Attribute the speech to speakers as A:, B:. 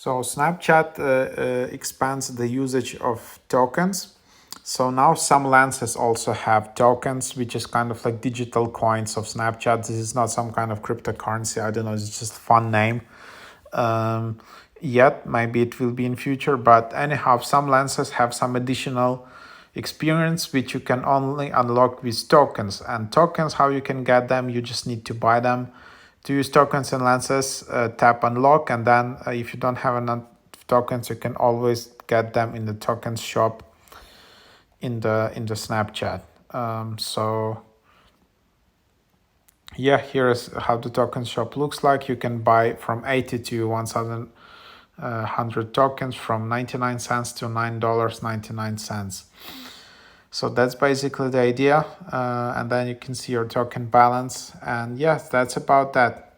A: So Snapchat expands the usage of tokens. So now some lenses also have tokens, which is kind of like digital coins of Snapchat. This is not some kind of cryptocurrency. I don't know. It's just a fun name. Um, Yet maybe it will be in future. But anyhow, some lenses have some additional experience which you can only unlock with tokens. And tokens, how you can get them? You just need to buy them. To use tokens and lenses, tap unlock, and then if you don't have enough tokens, you can always get them in the tokens shop in the Snapchat. So yeah, here is how the token shop looks like. You can buy from 80 to 1,100 tokens from 99 cents to $9.99. So that's basically the idea, and then you can see your token balance, and yes, that's about that.